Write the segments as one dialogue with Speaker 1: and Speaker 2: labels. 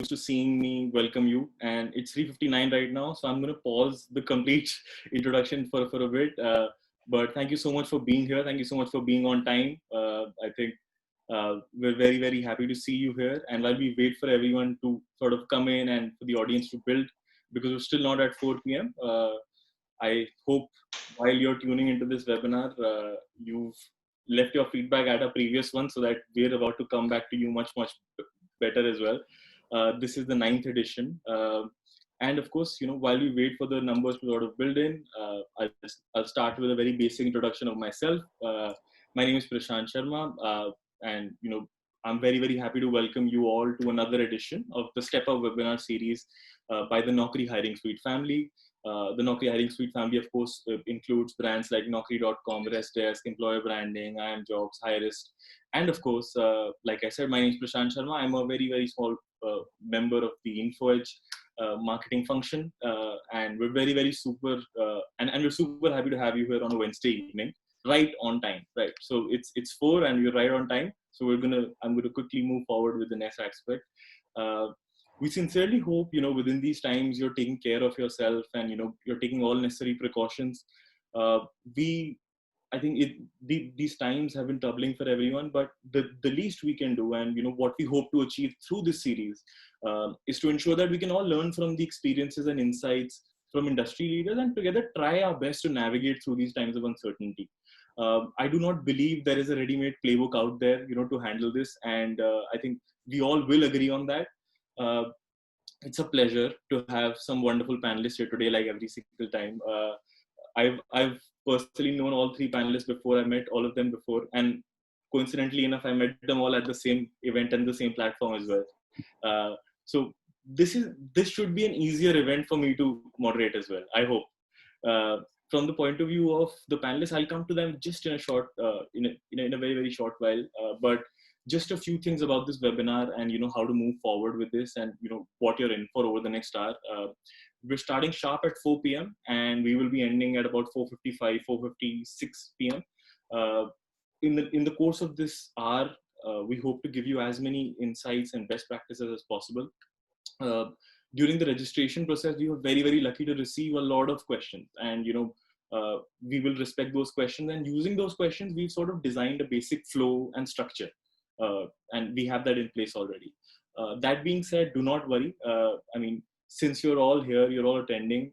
Speaker 1: to seeing me welcome you. And it's 3:59 right now, so I'm going to pause the complete introduction for a bit. But thank you so much for being here. Thank you so much for being on time. I think we're very, very happy to see you here. And while we wait for everyone to sort of come in and for the audience to build, because we're still not at 4 p.m., I hope while you're tuning into this webinar, you've left your feedback at a previous one so that we're about to come back to you much, much better as well. This is the ninth edition. And of course, while we wait for the numbers to sort of build in, I'll start with a very basic introduction of myself. My name is Prashant Sharma, and I'm very, very happy to welcome you all to another edition of the Step Up webinar series by the Naukri Hiring Suite family. The Naukri Hiring Suite family, of course, includes brands like Naukri.com, Restdesk, Employer Branding, iimjobs, Hirist, and of course, like I said, my name is Prashant Sharma. I'm a very, very small member of the InfoEdge marketing function, and we're very, very super, and we're super happy to have you here on a Wednesday evening, right on time, right? So it's 4 and you're right on time. So I'm gonna quickly move forward with the next aspect. We sincerely hope, within these times, you're taking care of yourself and, you're taking all necessary precautions. Uh, I think these times have been troubling for everyone, but the least we can do, and what we hope to achieve through this series, is to ensure that we can all learn from the experiences and insights from industry leaders, and together try our best to navigate through these times of uncertainty. I do not believe there is a ready-made playbook out there, to handle this, and I think we all will agree on that. Uh, it's a pleasure to have some wonderful panelists here today, like every single time. I've personally known all three panelists before. I met all of them before, and coincidentally enough, I met them all at the same event and the same platform as well. So this should be an easier event for me to moderate as well, I hope. From the point of view of the panelists, I'll come to them just in a short, in a very, very short while. But just a few things about this webinar and how to move forward with this, and what you're in for over the next hour. We're starting sharp at 4 p.m. and we will be ending at about 4:55, 4:56 p.m. In the course of this hour, we hope to give you as many insights and best practices as possible. Uh, During the registration process, we were very, very lucky to receive a lot of questions, and we will respect those questions. And using those questions, we've sort of designed a basic flow and structure, and we have that in place already. That being said, do not worry. I mean, since you're all here, you're all attending.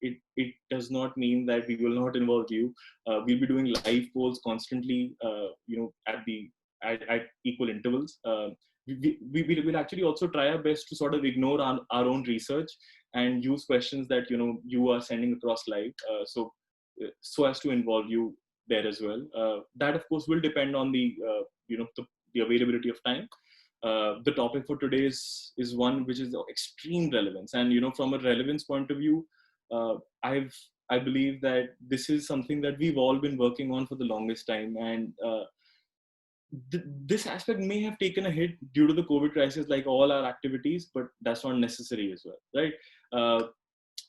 Speaker 1: It does not mean that we will not involve you. We'll be doing live polls constantly, at equal intervals. We will actually also try our best to sort of ignore our own research and use questions that you are sending across live, so as to involve you there as well. That of course will depend on the availability of time. The topic for today is one which is of extreme relevance, and from a relevance point of view, I believe that this is something that we've all been working on for the longest time, and this aspect may have taken a hit due to the COVID crisis, like all our activities, but that's not necessary as well, right?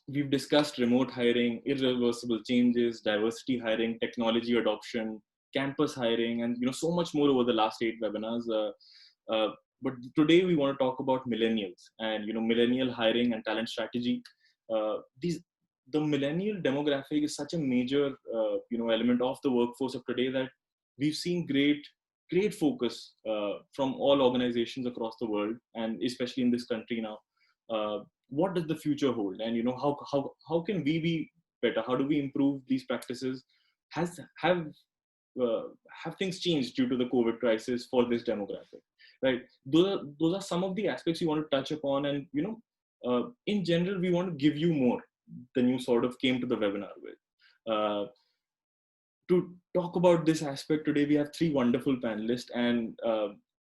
Speaker 1: We've discussed remote hiring, irreversible changes, diversity hiring, technology adoption, campus hiring, and so much more over the last 8 webinars. But today we want to talk about millennials and millennial hiring and talent strategy. The millennial demographic is such a major element of the workforce of today that we've seen great focus from all organizations across the world, and especially in this country now. What does the future hold, and how can we be better? How do we improve these practices? Have things changed due to the COVID crisis for this demographic, right? Those are some of the aspects we want to touch upon, and in general, we want to give you more than you sort of came to the webinar with. To talk about this aspect today, we have 3 wonderful panelists, and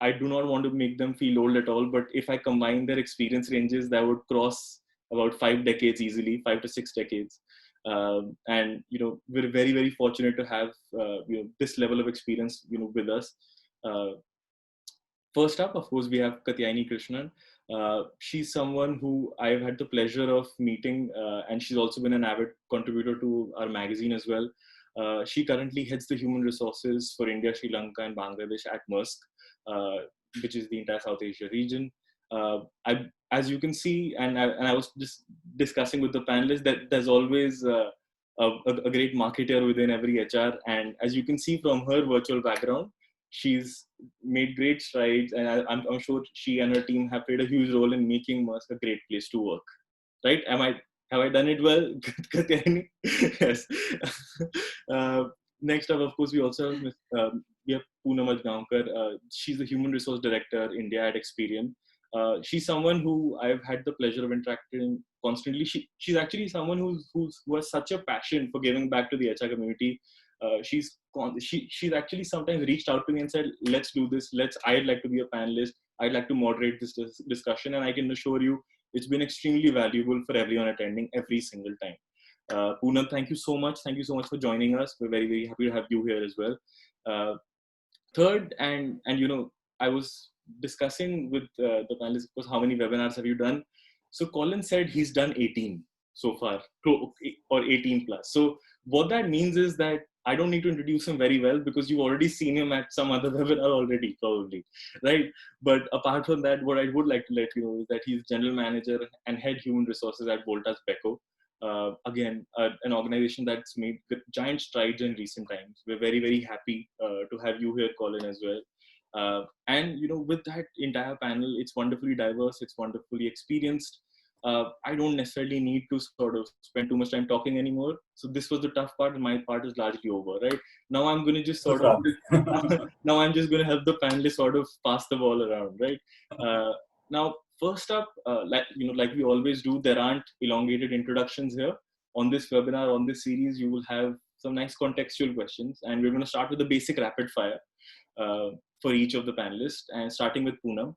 Speaker 1: I do not want to make them feel old at all, but if I combine their experience ranges, that would cross about 5 decades easily, 5 to 6 decades. And we're very, very fortunate to have this level of experience with us. First up, of course, we have Katyayani Krishnan. She's someone who I've had the pleasure of meeting, and she's also been an avid contributor to our magazine as well. She currently heads the human resources for India, Sri Lanka, and Bangladesh at Maersk, which is the entire South Asia region. as you can see, and I was just discussing with the panelists that there's always a great marketer within every HR. And as you can see from her virtual background, she's made great strides, and I'm sure she and her team have played a huge role in making Musk a great place to work. Right? Have I done it well? Yes. uh, Next up, of course, we also have we have Poonam Ajgaonkar. She's the Human Resource Director India at Experian. She's someone who I've had the pleasure of interacting constantly. She's actually someone who has such a passion for giving back to the HR community. She's actually sometimes reached out to me and said, "Let's do this. I'd like to be a panelist. I'd like to moderate this discussion." And I can assure you, it's been extremely valuable for everyone attending every single time. Poonam, thank you so much. Thank you so much for joining us. We're very, very happy to have you here as well. Third, and I was discussing with the panelists, of course, how many webinars have you done? So Colin said he's done 18 so far, or 18 plus. So what that means is that I don't need to introduce him very well because you've already seen him at some other webinar already, probably, right? But apart from that, what I would like to let you know is that he's general manager and head human resources at Voltas Beko. Again, an organization that's made giant strides in recent times. We're very, very happy to have you here, Colin, as well. And with that entire panel, it's wonderfully diverse, it's wonderfully experienced. I don't necessarily need to sort of spend too much time talking anymore. So this was the tough part, and my part is largely over, right? Now I'm going to just sort of, now I'm just going to help the panelists sort of pass the ball around, right? Now, first up, like we always do, there aren't elongated introductions here. On this webinar, on this series, you will have some nice contextual questions, and we're going to start with the basic rapid fire for each of the panelists, and starting with Poonam.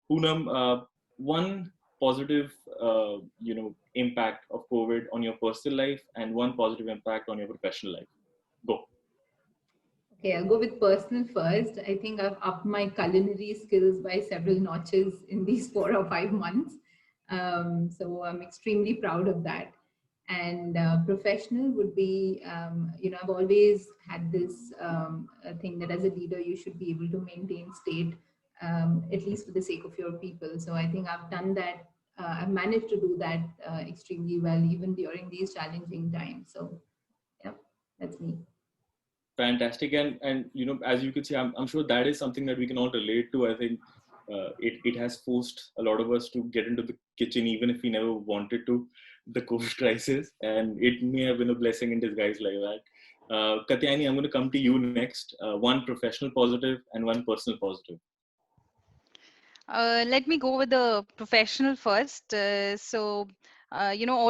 Speaker 1: Poonam, one positive, impact of COVID on your personal life, and one positive impact on your professional life. Go.
Speaker 2: Okay, I'll go with personal first. I think I've upped my culinary skills by several notches in these 4 or 5 months. So I'm extremely proud of that. And professional would be, I've always had this thing that as a leader, you should be able to maintain state, at least for the sake of your people. So I think I've done that. I've managed to do that extremely well, even during these challenging times. So yeah, that's me.
Speaker 1: Fantastic. And as you could see, I'm sure that is something that we can all relate to. I think it has forced a lot of us to get into the kitchen, even if we never wanted to, the COVID crisis. And it may have been a blessing in disguise like that. Katyayani, I'm going to come to you next. One professional positive and one personal positive.
Speaker 3: Let me go with the professional first. All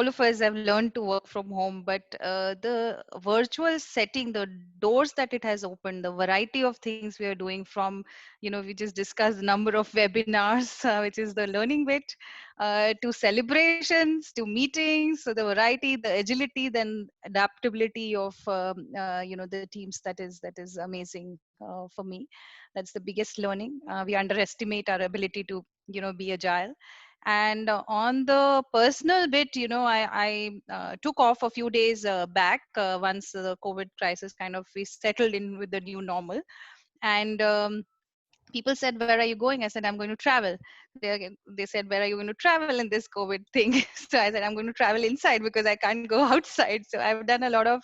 Speaker 3: of us have learned to work from home, but the virtual setting, the doors that it has opened, the variety of things we are doing from, we just discussed the number of webinars, which is the learning bit, to celebrations, to meetings. So the variety, the agility, then adaptability of, the teams, that is amazing for me. That's the biggest learning. We underestimate our ability to be agile. And on the personal bit, I took off a few days back once the COVID crisis kind of we settled in with the new normal. And people said, "Where are you going?" I said, "I'm going to travel." They said, "Where are you going to travel in this COVID thing?" So I said, "I'm going to travel inside because I can't go outside." So I've done a lot of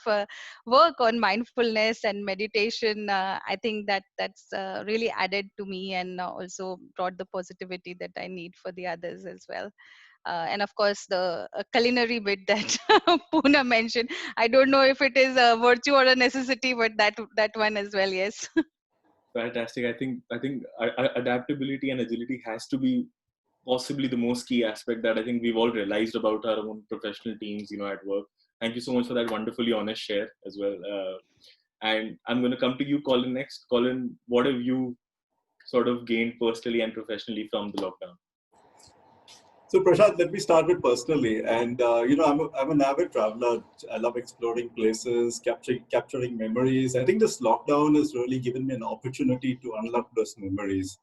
Speaker 3: work on mindfulness and meditation. I think that's really added to me, and also brought the positivity that I need for the others as well. And of course, the culinary bit that Poonam mentioned. I don't know if it is a virtue or a necessity, but that one as well, yes.
Speaker 1: Fantastic. I think adaptability and agility has to be possibly the most key aspect that I think we've all realized about our own professional teams, at work. Thank you so much for that wonderfully honest share as well. And I'm going to come to you, Colin, next. Colin, what have you sort of gained personally and professionally from the lockdown?
Speaker 4: So Prashant, let me start with personally. And, I'm an avid traveler. I love exploring places, capturing memories. I think this lockdown has really given me an opportunity to unlock those memories.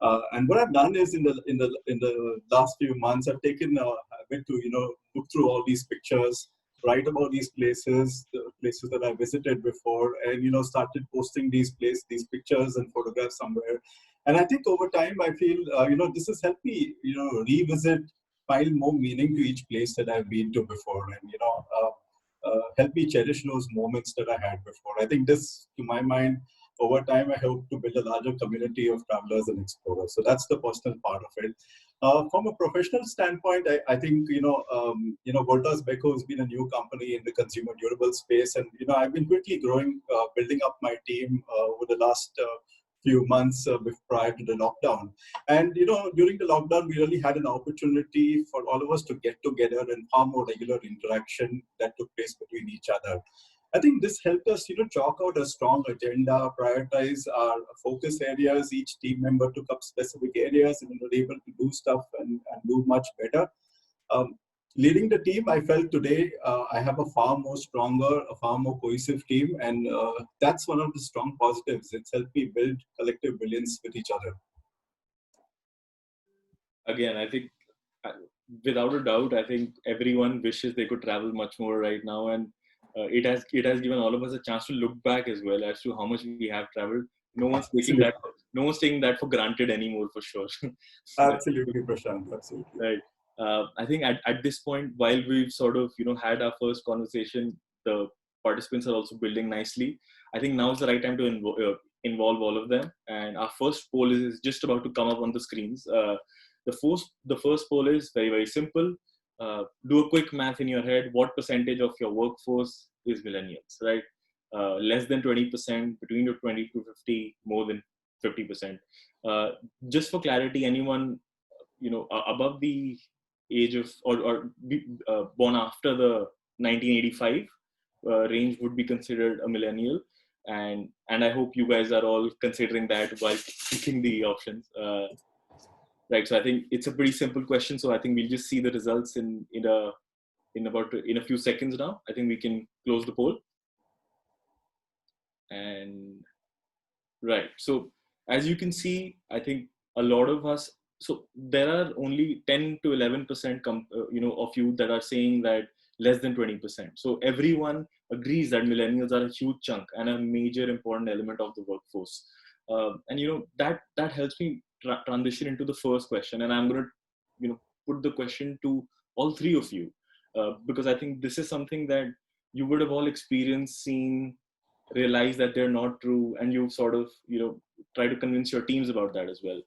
Speaker 4: And what I've done is in the last few months, I've taken a bit to, look through all these pictures, write about these places, the places that I visited before, and, started posting these pictures and photographs somewhere. And I think over time, I feel, this has helped me, revisit find more meaning to each place that I've been to before, and help me cherish those moments that I had before. I think this, to my mind, over time, I hope to build a larger community of travelers and explorers. So that's the personal part of it. From a professional standpoint, I think Voltas Beko has been a new company in the consumer durable space, and I've been quickly growing, building up my team over the last few months prior to the lockdown. And during the lockdown, we really had an opportunity for all of us to get together and far more regular interaction that took place between each other. I think this helped us, chalk out a strong agenda, prioritize our focus areas. Each team member took up specific areas and were able to do stuff and do much better. Leading the team, I felt today I have a far more stronger, a far more cohesive team, and that's one of the strong positives. It's helped me build collective brilliance with each other.
Speaker 1: Again, I think without a doubt, I think everyone wishes they could travel much more right now, and it has given all of us a chance to look back as well as to how much we have traveled. No one's taking that for granted anymore, for sure.
Speaker 4: Absolutely, Prashant. Absolutely.
Speaker 1: Right. I think at this point, while we've sort of had our first conversation, the participants are also building nicely. I think now is the right time to involve all of them. And our first poll is just about to come up on the screens. The first poll is very, very simple. Do a quick math in your head. What percentage of your workforce is millennials, right? Less than 20%, between 20 to 50, more than 50%. Just for clarity, anyone above the age of or born after the 1985 range would be considered a millennial, and I hope you guys are all considering that while picking the options. Right, so I think it's a pretty simple question. So I think we'll just see the results in a few seconds now. I think we can close the poll. And right, so as you can see, I think a lot of us. So there are only 10 to 11% of you that are saying that less than 20%. So everyone agrees that millennials are a huge chunk and a major important element of the workforce. And that helps me transition into the first question, and I'm going to put the question to all three of you, because I think this is something that you would have all experienced, seen, realized that they're not true, and you sort of try to convince your teams about that as well.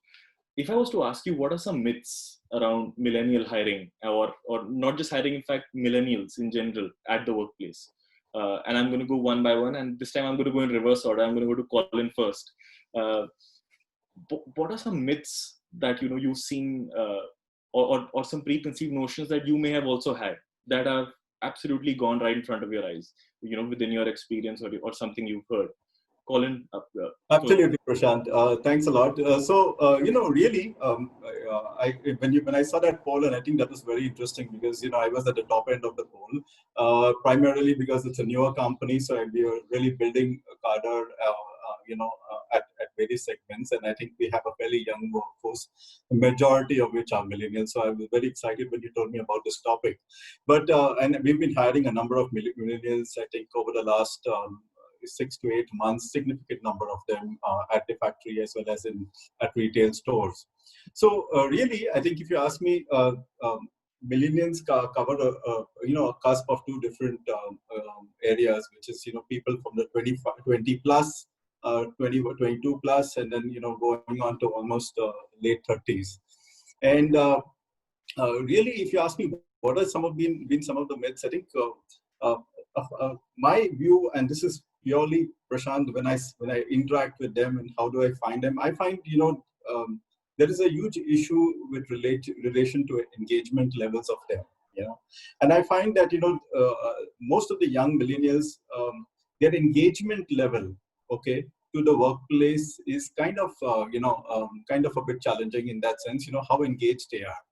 Speaker 1: If I was to ask you, what are some myths around millennial hiring, or not just hiring, in fact, millennials in general at the workplace? And I'm going to go one by one, and this time I'm going to go in reverse order. I'm going to go to Colin first. What are some myths that you've seen, or some preconceived notions that you may have also had that have absolutely gone right in front of your eyes, within your experience or something you've heard? Colin,
Speaker 4: absolutely, Prashant. Thanks a lot. Really, when I saw that poll, and I think that was very interesting because I was at the top end of the poll, primarily because it's a newer company, so we are really building a cadre, at various segments, and I think we have a fairly young workforce, the majority of which are millennials. So I was very excited when you told me about this topic. But and we've been hiring a number of millennials, I think, over the last 6 to 8 months, significant number of them at the factory as well as at retail stores. So really, I think if you ask me, millennials cover a cusp of two different areas, which is people from the 20 plus, 22 plus, and then going on to almost late 30s. And really, if you ask me, what are been some of the myths? I think my view, and this is purely, Prashant, when I interact with them and how do I find them, I find there is a huge issue with relation to engagement levels of them. And I find that most of the young millennials, their engagement level, to the workplace is kind of a bit challenging in that sense. How engaged they are.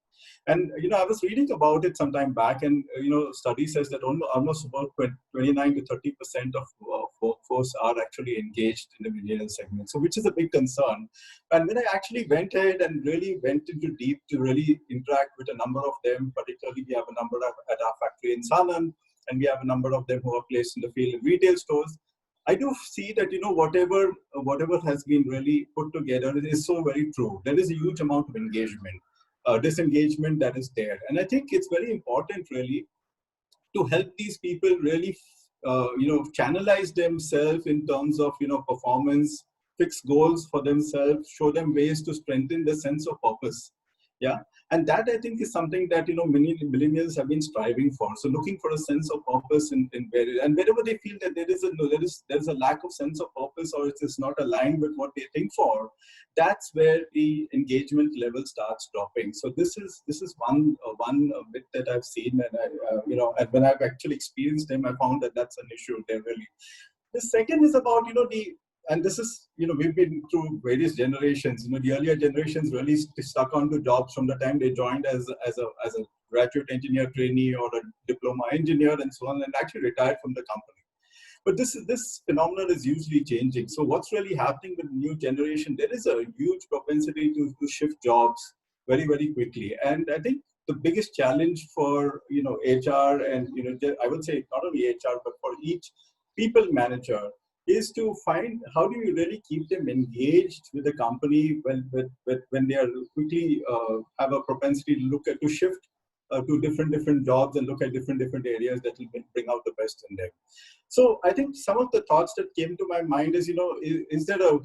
Speaker 4: And I was reading about it some time back, and study says that almost about 29 to 30% of workforce are actually engaged in the millennial segment, so which is a big concern. And when I actually went ahead and really went into deep to really interact with a number of them, particularly we have a number at our factory in Sanand, and we have a number of them who are placed in the field in retail stores. I do see that whatever has been really put together is so very true. There is a huge amount of engagement. disengagement that is there. And I think it's very important really to help these people really, channelize themselves in terms of, performance, fix goals for themselves, show them ways to strengthen the sense of purpose. Yeah. And that I think is something that, many millennials have been striving for. So looking for a sense of purpose in wherever they feel that there's a lack of sense of purpose, or it is not aligned with what they think for, that's where the engagement level starts dropping. So this is one bit that I've seen, and and when I've actually experienced them, I found that that's an issue there really. The second is about, and this is, we've been through various generations. The earlier generations really stuck onto jobs from the time they joined as a graduate engineer trainee or a diploma engineer and so on, and actually retired from the company. But this phenomenon is usually changing. So what's really happening with the new generation? There is a huge propensity to shift jobs very, very quickly. And I think the biggest challenge for HR and I would say not only HR but for each people manager is to find how do you really keep them engaged with the company when they are quickly have a propensity to shift to different jobs and look at different areas that will bring out the best in them. So I think some of the thoughts that came to my mind is, is there a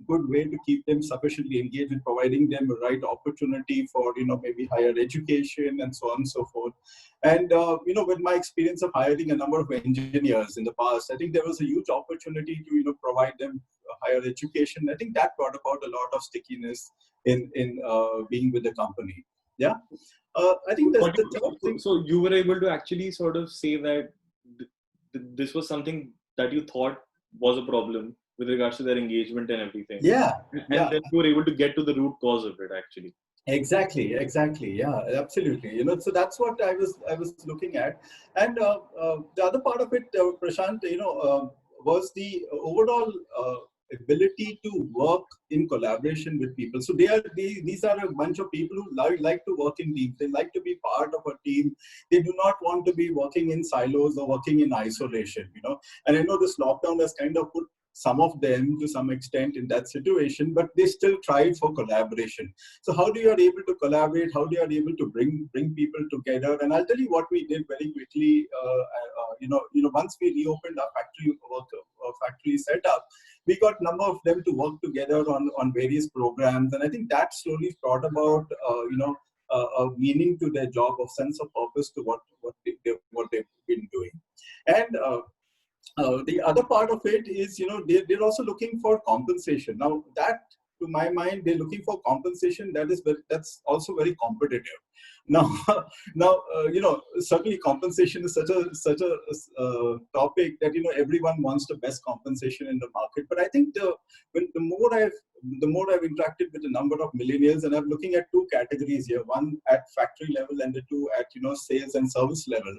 Speaker 4: good way to keep them sufficiently engaged in providing them the right opportunity for, maybe higher education and so on and so forth. And, with my experience of hiring a number of engineers in the past, I think there was a huge opportunity to, provide them higher education. I think that brought about a lot of stickiness in being with the company. Yeah. I think that's the third thing.
Speaker 1: So you were able to actually sort of say that this was something that you thought was a problem with regards to their engagement and everything.
Speaker 4: Yeah.
Speaker 1: And then you were able to get to the root cause of it actually.
Speaker 4: Exactly. Yeah, absolutely. So that's what I was looking at. And the other part of it, Prashant, was the overall ability to work in collaboration with people. So these are a bunch of people who like to work in teams. They like to be part of a team. They do not want to be working in silos or working in isolation, And I know this lockdown has kind of put some of them to some extent in that situation, but they still try for collaboration. So how do you are able to collaborate? How do you are able to bring people together? And I'll tell you what we did very quickly. Once we reopened our factory setup, we got a number of them to work together on various programs, and I think that slowly brought about a meaning to their job, of sense of purpose to what they've been doing. And the other part of it is, they're also looking for compensation. Now, that, to my mind, they're looking for compensation that's also very competitive. Now, certainly compensation is such a topic that everyone wants the best compensation in the market. But I think the more I've interacted with a number of millennials, and I'm looking at two categories here: one at factory level and the two at sales and service level.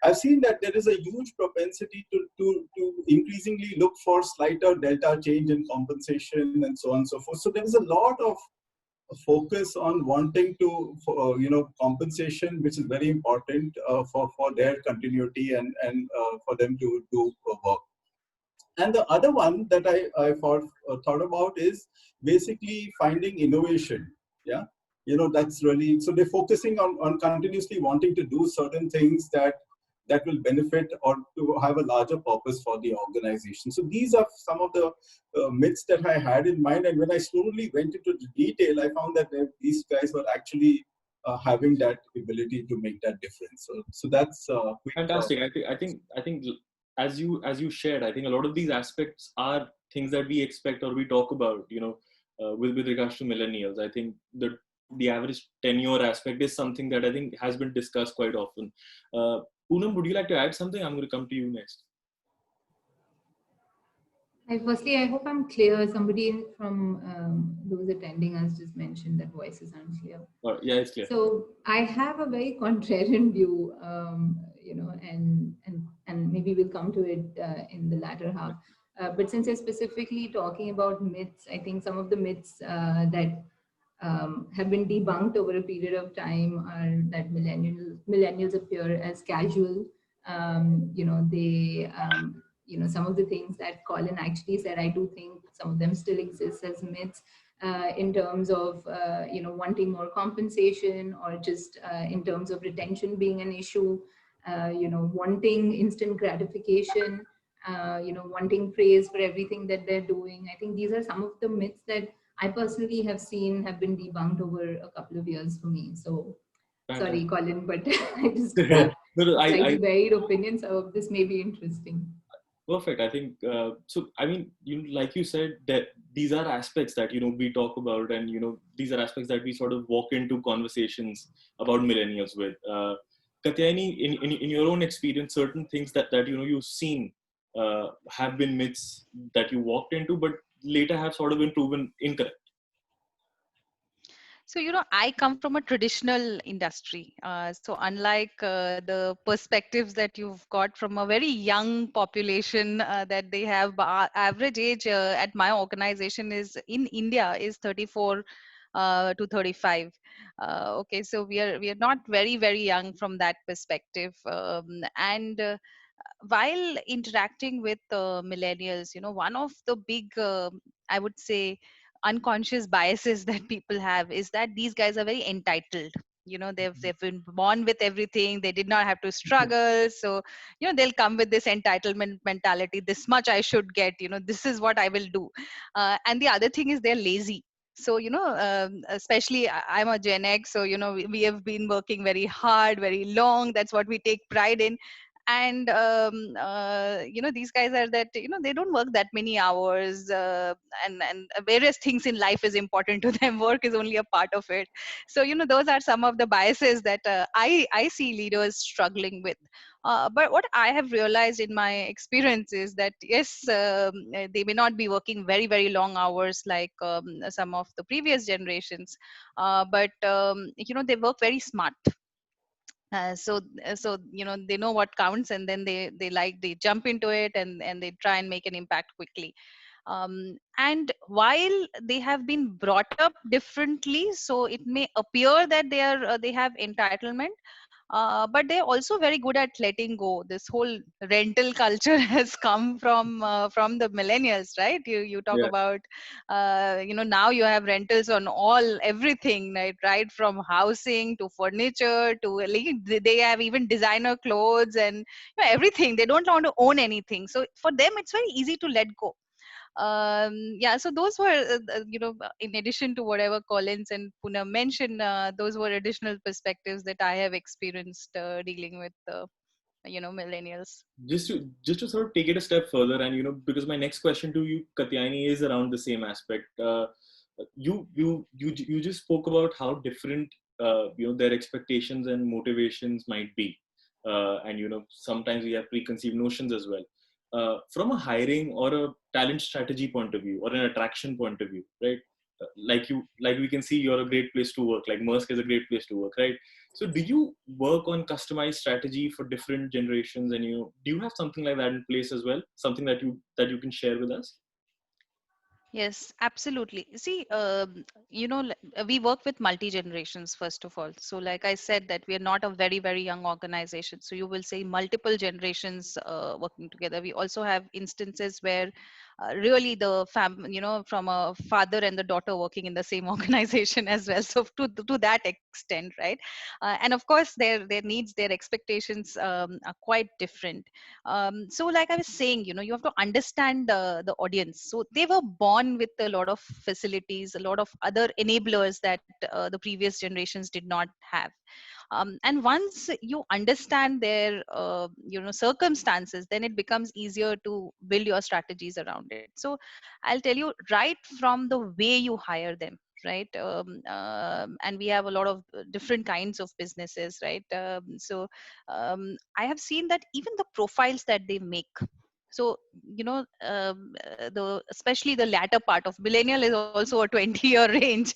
Speaker 4: I've seen that there is a huge propensity to increasingly look for slighter delta change in compensation and so on and so forth. So there is a lot of focus on wanting to, compensation, which is very important for their continuity and for them to do work. And the other one that I thought about is basically finding innovation. Yeah, that's really, so they're focusing on continuously wanting to do certain things that will benefit or to have a larger purpose for the organization. So these are some of the myths that I had in mind. And when I slowly went into the detail, I found that these guys were actually having that ability to make that difference. So that's
Speaker 1: fantastic. I think as you shared, I think a lot of these aspects are things that we expect or we talk about, with regards to millennials. I think the average tenure aspect is something that I think has been discussed quite often. Poonam, would you like to add something? I'm going to come to you next.
Speaker 2: Firstly, I hope I'm clear. Somebody from those attending us just mentioned that voices aren't clear.
Speaker 1: Yeah, it's clear.
Speaker 2: So I have a very contrarian view, and maybe we'll come to it in the latter half. But since you're specifically talking about myths, I think some of the myths that have been debunked over a period of time are that millennials appear as casual. Some of the things that Colin actually said, I do think some of them still exist as myths. in terms of wanting more compensation, or just in terms of retention being an issue, wanting instant gratification, wanting praise for everything that they're doing. I think these are some of the myths that I personally have seen have been debunked over a couple of years for me. So sorry, Colin, but I just have slightly varied opinions, so this may be interesting.
Speaker 1: Perfect. I think so. I mean, like you said, that these are aspects that we talk about, and these are aspects that we sort of walk into conversations about millennials with. Katyayani, in your own experience, certain things that you've seen have been myths that you walked into, but later have sort of been proven incorrect.
Speaker 3: So, I come from a traditional industry. So, unlike the perspectives that you've got from a very young population that they have, average age at my organization is in India is 34 to 35. Okay, so we are not very, very young from that perspective. And while interacting with millennials, one of the big, I would say, unconscious biases that people have is that these guys are very entitled. They've been born with everything, they did not have to struggle. So they'll come with this entitlement mentality, this much I should get, this is what I will do. And the other thing is they're lazy. So especially I'm a Gen X, so we have been working very hard, very long. That's what we take pride in. And these guys are that they don't work that many hours, and various things in life is important to them. Work is only a part of it. So those are some of the biases that I see leaders struggling with. But what I have realized in my experience is that yes, they may not be working very, very long hours like some of the previous generations, but they work very smart. So they know what counts, and then they jump into it, and they try and make an impact quickly. And while they have been brought up differently, so it may appear that they have entitlement, but they're also very good at letting go. This whole rental culture has come from the millennials, right? You talk
Speaker 1: Yeah.
Speaker 3: about now you have rentals on all everything, right from housing to furniture to, like, they have even designer clothes and everything. They don't want to own anything, so for them it's very easy to let go. Yeah, so those were in addition to whatever Collins and Puna mentioned, those were additional perspectives that I have experienced dealing with millennials.
Speaker 1: Just to sort of take it a step further, and because my next question to you, Katyayani, is around the same aspect. You just spoke about how different their expectations and motivations might be, and sometimes we have preconceived notions as well. From a hiring or a talent strategy point of view, or an attraction point of view, right? Like we can see, you're a great place to work. Like Maersk is a great place to work, right? So do you work on customized strategy for different generations, and do you have something like that in place as well? Something that you can share with us?
Speaker 3: Yes, absolutely. See, we work with multi generations, first of all. So, like I said, that we are not a very, very young organization. So, you will see multiple generations working together. We also have instances where really from a father and the daughter working in the same organization as well. So, to that extent, right? And of course, their needs, their expectations are quite different. So like I was saying, you have to understand the audience. So they were born with a lot of facilities, a lot of other enablers that the previous generations did not have. And once you understand their circumstances, then it becomes easier to build your strategies around it. So I'll tell you, right from the way you hire them, right? And we have a lot of different kinds of businesses, right? I have seen that even the profiles that they make. So the especially the latter part of millennial is also a 20-year range.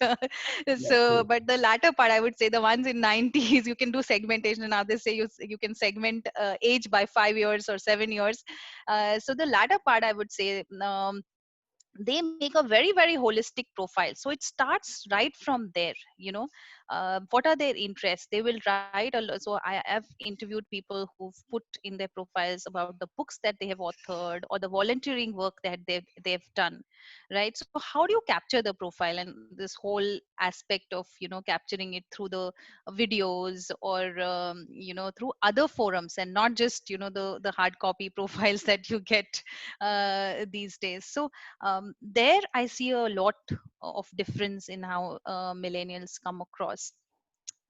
Speaker 3: So but the latter part, I would say, the ones in 90s, you can do segmentation. Now they say you can segment age by 5 years or 7 years. So the latter part, I would say, they make a very, very holistic profile. So it starts right from there. what are their interests. They will write a lot. So I have interviewed people who've put in their profiles about the books that they have authored or the volunteering work that they've done, right? So how do you capture the profile and this whole aspect of, capturing it through the videos or through other forums, and not just the hard copy profiles that you get these days. So there I see a lot of difference in how millennials come across.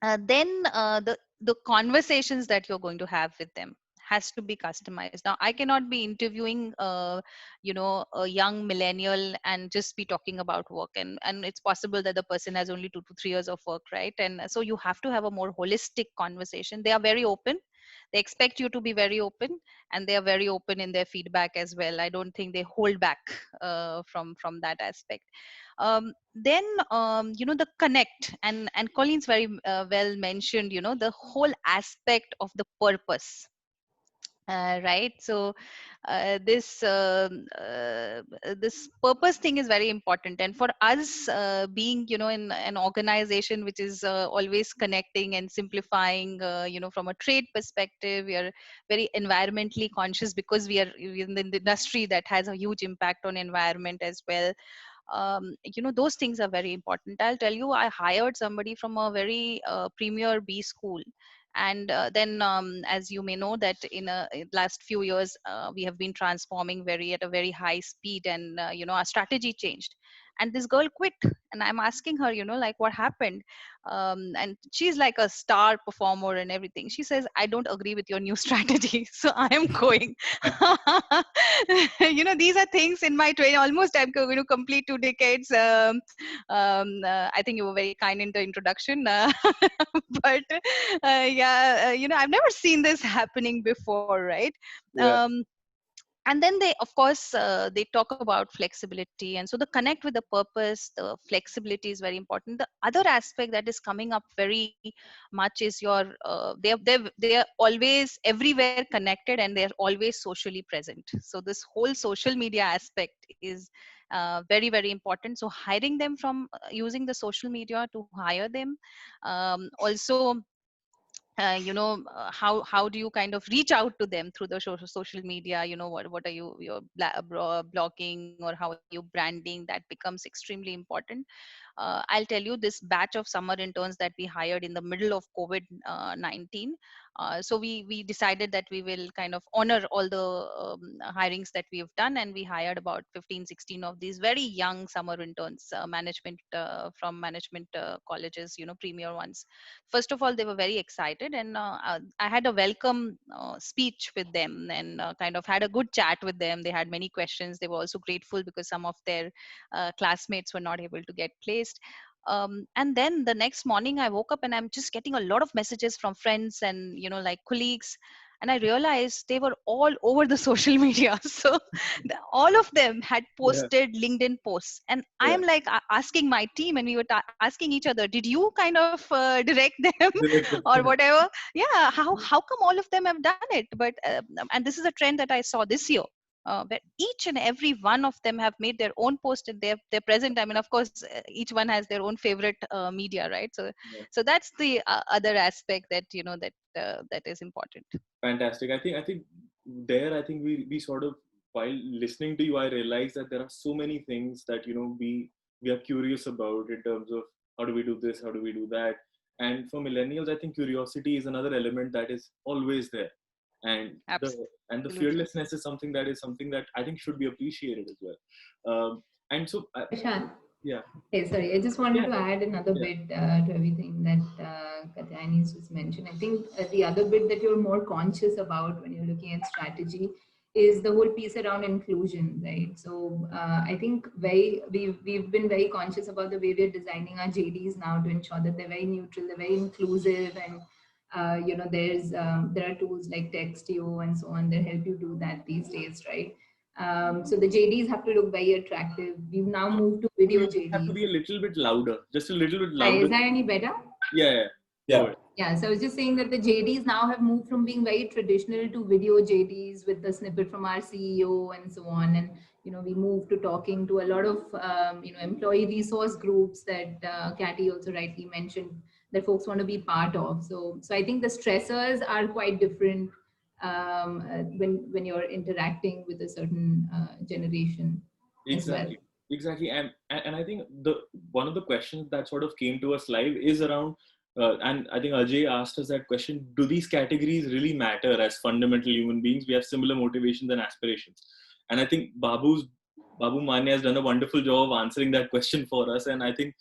Speaker 3: Then the conversations that you're going to have with them has to be customized. Now I cannot be interviewing a young millennial and just be talking about work, and it's possible that the person has only 2 to 3 years of work, right? And so you have to have a more holistic conversation. They are very open, they expect you to be very open, and they are very open in their feedback as well. I don't think they hold back from that aspect. Then the connect, and Colleen's very well mentioned, the whole aspect of the purpose. Right. So this purpose thing is very important, and for us, being in an organization which is always connecting and simplifying, from a trade perspective, we are very environmentally conscious because we are in the industry that has a huge impact on environment as well. Those things are very important. I'll tell you, I hired somebody from a very premier B school, and then as you may know that in last few years we have been transforming very at a very high speed, and our strategy changed, and this girl quit. And I'm asking her, like, what happened? And she's like a star performer and everything. She says, I don't agree with your new strategy, so I am going. These are things in my training. Almost I'm going to complete 2 decades. I think you were very kind in the introduction, but yeah, I've never seen this happening before, right?
Speaker 4: Yeah.
Speaker 3: And then they, of course, they talk about flexibility, and so the connect with the purpose, the flexibility is very important. The other aspect that is coming up very much is your they're always everywhere connected, and they're always socially present. So this whole social media aspect is very, very important. So hiring them from using the social media to hire them, also how do you kind of reach out to them through the social media? What are your blogging, or how are you branding? That becomes extremely important. I'll tell you, this batch of summer interns that we hired in the middle of COVID-19, so we decided that we will kind of honor all the hirings that we have done, and we hired about 15-16 of these very young summer interns, management from management colleges, premier ones. First of all, they were very excited, and I had a welcome speech with them, and kind of had a good chat with them. They had many questions. They were also grateful because some of their classmates were not able to get placed. And then the next morning I woke up, and I'm just getting a lot of messages from friends and like colleagues, and I realized they were all over the social media. So all of them had
Speaker 4: Yeah.
Speaker 3: posted LinkedIn posts, and I
Speaker 4: Yeah.
Speaker 3: am like asking my team, and we were asking each other, did you kind of direct them
Speaker 4: Direct
Speaker 3: or
Speaker 4: them.
Speaker 3: whatever? Yeah, how come all of them have done it? But and this is a trend that I saw this year, where each and every one of them have made their own post, and they're present. I mean, of course, each one has their own favorite media, right? So
Speaker 1: Yeah.
Speaker 3: so that's the other aspect that that is important.
Speaker 1: Fantastic. I think there, I think we sort of, while listening to you, I realized that there are so many things that we are curious about in terms of how do we do this, how do we do that. And for millennials, I think curiosity is another element that is always there, and the
Speaker 3: Absolutely.
Speaker 1: fearlessness is something that I think should be appreciated as well. And so
Speaker 2: Prashant.
Speaker 1: yeah,
Speaker 2: Okay, sorry. I just wanted
Speaker 1: yeah,
Speaker 2: to add another
Speaker 1: yeah,
Speaker 2: bit to everything that Katyani's just mentioned. I think the other bit that you're more conscious about when you're looking at strategy is the whole piece around inclusion, right? So I think we've been very conscious about the way we're designing our JDs now to ensure that they're very neutral, they're very inclusive, and there are tools like Textio and so on that help you do that these days, right? So the JDs have to look very attractive. We've now moved to video
Speaker 1: you just have to
Speaker 2: JDs.
Speaker 1: be a little bit louder, just a little bit
Speaker 2: Hi,
Speaker 1: louder.
Speaker 2: is that any better?
Speaker 1: Yeah, yeah.
Speaker 4: Yeah.
Speaker 1: Go ahead.
Speaker 2: Yeah, so I was just saying that the JDs now have moved from being very traditional to video JDs with the snippet from our CEO and so on. And, we moved to talking to a lot of, employee resource groups that Katy also rightly mentioned, that folks want to be part of. So I think the stressors are quite different when you're interacting with a certain generation as well.
Speaker 1: Exactly. And I think the one of the questions that sort of came to us live is around, and I think Ajay asked us that question: do these categories really matter as fundamental human beings? We have similar motivations and aspirations, and I think Babu Mania has done a wonderful job of answering that question for us. And I think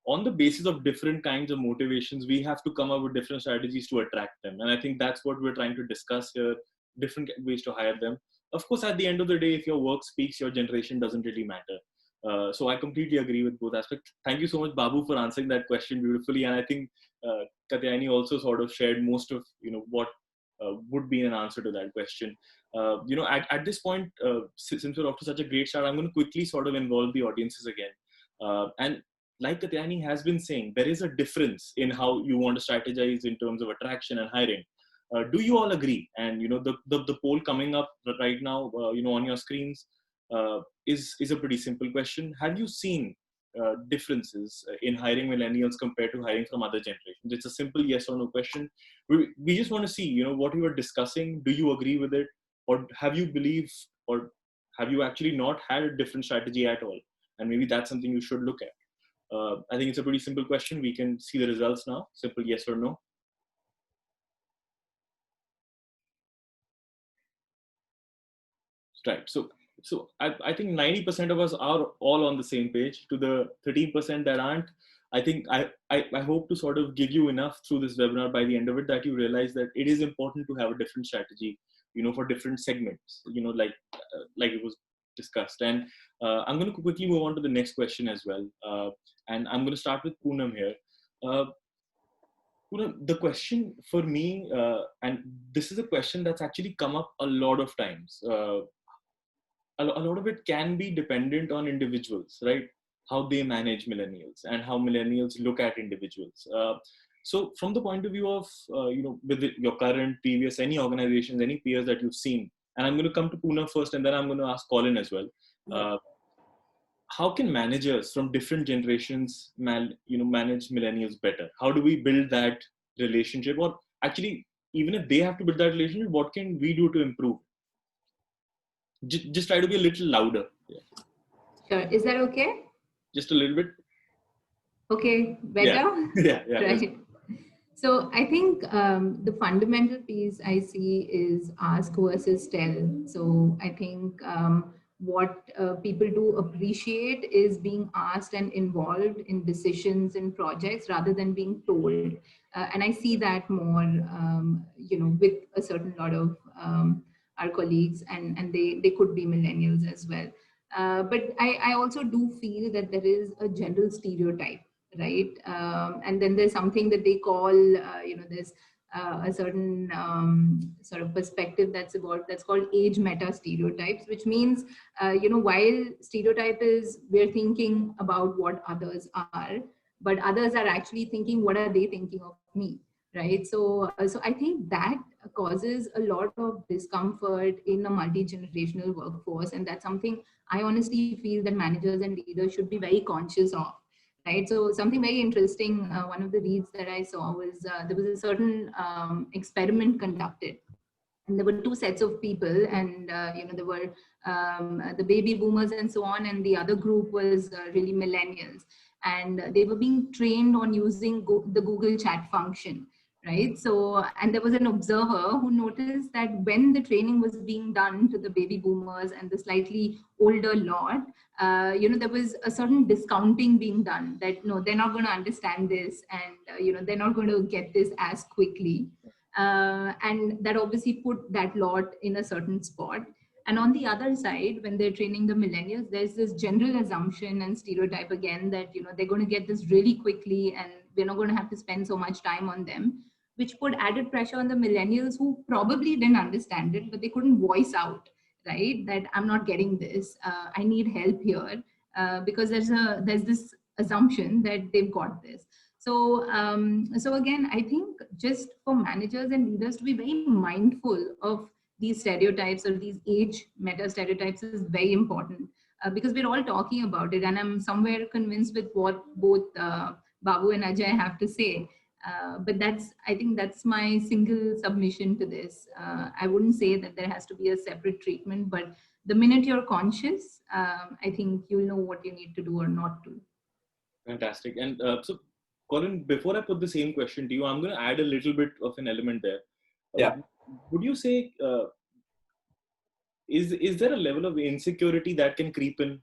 Speaker 1: on the basis of different kinds of motivations, we have to come up with different strategies to attract them. And I think that's what we're trying to discuss here, different ways to hire them. Of course, at the end of the day, if your work speaks, your generation doesn't really matter. So I completely agree with both aspects. Thank you so much, Babu, for answering that question beautifully. And I think Katyayani also sort of shared most of what would be an answer to that question. At this point, since we're off to such a great start, I'm going to quickly sort of involve the audiences again. And like Katyayani has been saying, there is a difference in how you want to strategize in terms of attraction and hiring. Do you all agree? And the poll coming up right now, on your screens, is a pretty simple question. Have you seen differences in hiring millennials compared to hiring from other generations? It's a simple yes or no question. We just want to see, what you were discussing. Do you agree with it, or have you believed, or have you actually not had a different strategy at all? And maybe that's something you should look at. I think it's a pretty simple question. We can see the results now. Simple yes or no. Right. So I think 90% of us are all on the same page. To the 13% that aren't, I think I hope to sort of give you enough through this webinar by the end of it that you realize that it is important to have a different strategy, for different segments, like it was discussed. And I'm going to quickly move on to the next question as well. And I'm going to start with Poonam here. Poonam, the question for me, and this is a question that's actually come up a lot of times. A lot of it can be dependent on individuals, right? How they manage millennials and how millennials look at individuals. So from the point of view of, with your current, previous, any organizations, any peers that you've seen, and I'm going to come to Poonam first, and then I'm going to ask Colin as well. How can managers from different generations manage millennials better? How do we build that relationship? Or actually, even if they have to build that relationship, what can we do to improve? Just try to be a little louder. Yeah.
Speaker 2: Sure. Is that okay?
Speaker 1: Just a little bit.
Speaker 2: Okay, better?
Speaker 1: Yeah.
Speaker 2: Right. So I think the fundamental piece I see is ask versus tell. So I think what people do appreciate is being asked and involved in decisions and projects rather than being told. And I see that more, with a certain lot of our colleagues, and they could be millennials as well. But I also do feel that there is a general stereotype, right? And then there's something that they call, there's a certain sort of perspective that's called age meta stereotypes, which means, while stereotype is we're thinking about what others are, but others are actually thinking, what are they thinking of me? Right. So I think that causes a lot of discomfort in a multi-generational workforce. And that's something I honestly feel that managers and leaders should be very conscious of. Right. So something very interesting, one of the reads that I saw was there was a certain experiment conducted. And there were two sets of people, and there were the baby boomers and so on, and the other group was really millennials. And they were being trained on using the Google chat function. Right. So, and there was an observer who noticed that when the training was being done to the baby boomers and the slightly older lot, there was a certain discounting being done that, no, they're not going to understand this, and, they're not going to get this as quickly. And that obviously put that lot in a certain spot. And on the other side, when they're training the millennials, there's this general assumption and stereotype again that, they're going to get this really quickly and we're not going to have to spend so much time on them, which put added pressure on the millennials who probably didn't understand it, but they couldn't voice out, right? That I'm not getting this. I need help here because there's this assumption that they've got this. So again, I think just for managers and leaders to be very mindful of these stereotypes or these age meta stereotypes is very important because we're all talking about it. And I'm somewhere convinced with what both Babu and Ajay have to say. But I think that's my single submission to this. I wouldn't say that there has to be a separate treatment, but the minute you're conscious, I think you'll know what you need to do or not to.
Speaker 1: Fantastic. And so, Colin, before I put the same question to you, I'm going to add a little bit of an element there.
Speaker 4: Yeah.
Speaker 1: Would you say, is there a level of insecurity that can creep in?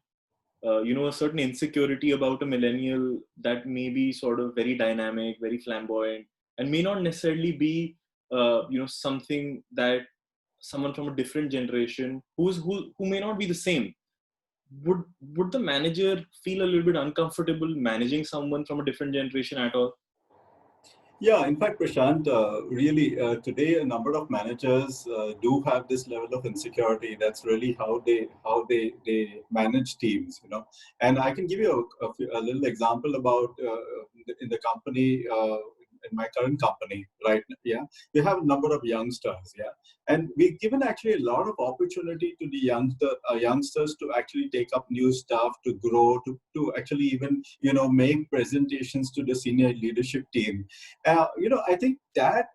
Speaker 1: A certain insecurity about a millennial that may be sort of very dynamic, very flamboyant, and may not necessarily be, something that someone from a different generation who may not be the same. Would the manager feel a little bit uncomfortable managing someone from a different generation at all?
Speaker 4: Yeah, in fact, Prashant, really today a number of managers do have this level of insecurity. That's really how they manage teams, And I can give you a little example about in the company. In my current company, right? Yeah, we have a number of youngsters, yeah, and we've given actually a lot of opportunity to the youngsters to actually take up new stuff, to grow, to actually even make presentations to the senior leadership team. I think that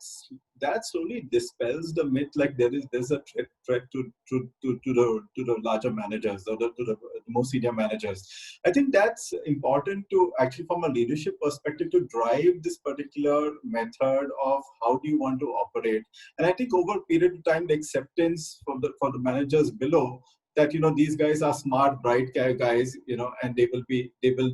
Speaker 4: slowly dispels the myth like there's a threat to the larger managers or to the more senior managers. I think that's important to actually from a leadership perspective to drive this particular method of how do you want to operate. And I think over a period of time, the acceptance for the managers below that these guys are smart, bright guys, and they will